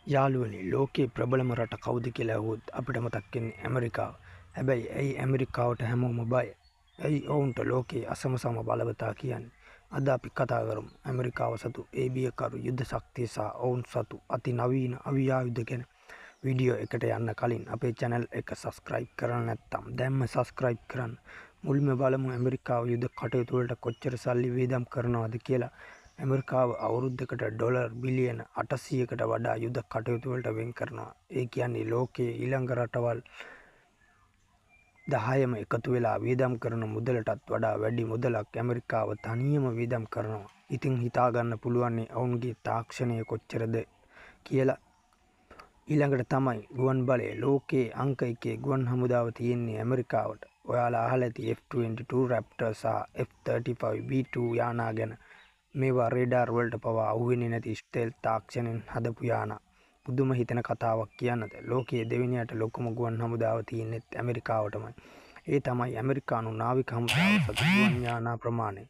යාළුවනි ලෝකේ ප්‍රබලම රට කවුද කියලා ඇහුවොත් අපිට මතක් වෙන්නේ ඇමරිකාව. හැබැයි ඇයි ඇමරිකාවට හැමෝම බය? ඇයි ඔවුන්ට ලෝකේ අසමසම බලවතා කියන්නේ? අද අපි කතා කරමු ඇමරිකාව සතු ඒබියකරු යුද්ධ ශක්තිය සහ ඔවුන් සතු අති නවීන අවියායුධ ගැන. වීඩියෝ එකට යන්න කලින් අපේ channel එක subscribe කරන්න නැත්නම් දැන්ම subscribe කරන්න. මුල්ම බලමු ඇමරිකාව යුද්ධ කටයුතු වලට කොච්චර සල්ලි වියදම් කරනවද කියලා. ඇමරිකාව අවුරුද්දකට ඩොලර් බිලියන 800කට වඩා යුද්ධ කටයුතු වලට වෙන් කරනවා. ඒ කියන්නේ ලෝකයේ ඊළඟ රටවල් 10ම එකතු වෙලා වියදම් කරන මුදලටත් වඩා වැඩි මුදලක් ඇමරිකාව තනියම වියදම් කරනවා. ඉතින් හිතා ගන්න පුළුවන් ඔවුන්ගේ තාක්ෂණය කොච්චරද කියලා. ඊළඟට තමයි ගුවන් බලය. ලෝකයේ අංක 1 ගුවන් හමුදාව තියෙන්නේ ඇමරිකාවට. ඔයාලා අහලා ඇති F-22 Raptor සහ F-35 B-2 යානා ගැන. මේවා රේඩාර් වලට පවා අහුවෙන්නේ නැති ස්ටෙල්ත් තාක්ෂණයෙන් හදපු යානා. පුදුම හිතෙන කතාවක් කියන්නද? ලෝකයේ දෙවෙනියට ලොකුම ගුවන් හමුදාව තියෙන්නේ ඇමරිකාවටමයි. ඒ තමයි ඇමරිකානු නාවික හමුදාව සතු ගුවන් යානා ප්‍රමාණය.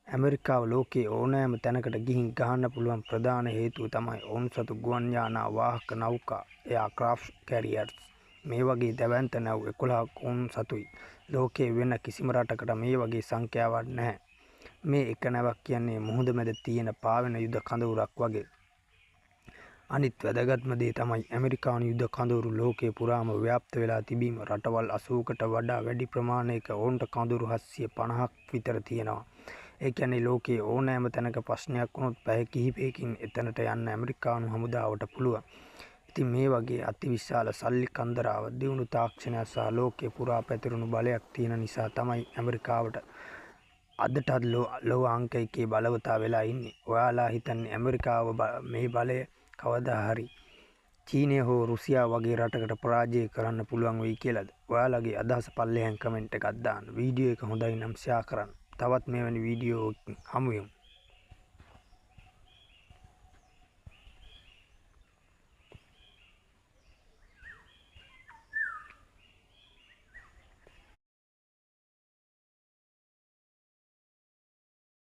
ඇමරිකාව ලෝකයේ ඕනෑම තැනකට ගිහින් ගහන්න පුළුවන් ප්‍රධාන හේතුව තමයි ඔවුන් සතු ගුවන් යානා වාහක නෞකා එයාක්‍රාෆ්ට් කැරියර්ස්. මේ වගේ දැවැන්ත නැව් 11ක් ඔවුන් සතුයි. ලෝකයේ වෙන කිසිම රටකට මේ වගේ සංඛ්‍යාවක් නැහැ. මේ එක නැවක් කියන්නේ මුහුද මැද තියෙන පාවෙන යුද කඳවුරක් වගේ. අනිත් වැදගත්ම දේ තමයි ඇමරිකානු යුද කඳවුරු ලෝකේ පුරාම ව්‍යාප්ත වෙලා තිබීම. රටවල් 80කට වඩා වැඩි ප්‍රමාණයක ඔවුන්ට කඳවුරු 750ක් විතර තියෙනවා. ඒ කියන්නේ ලෝකයේ ඕනෑම තැනක ප්‍රශ්නයක් වුණොත් පැය කිහිපයකින් එතනට යන්න ඇමරිකානු හමුදාවට පුළුවන්. ඉතින් මේ වගේ අතිවිශාල සල්ලි කන්දරාව, දියුණු තාක්ෂණය සහ ලෝකේ පුරා පැතිරුණු බලයක් තියෙන නිසා තමයි ඇමරිකාවට අදටත් ලොව අංක 1 බලවතා වෙලා ඉන්නේ. ඔයාලා හිතන්නේ ඇමරිකාව මේ බලය කවදා හරි චීනය හෝ රුසියාව වගේ රටකට පරාජය කරන්න පුළුවන් වෙයි කියලාද? ඔයාලගේ අදහස පල්ලෙහෙන් කමෙන්ට් එකක් දාන්න. වීඩියෝ එක හොඳයි නම් ෂෙයා කරන්න. තවත් මෙවැනි වීඩියෝ හමු වෙමු.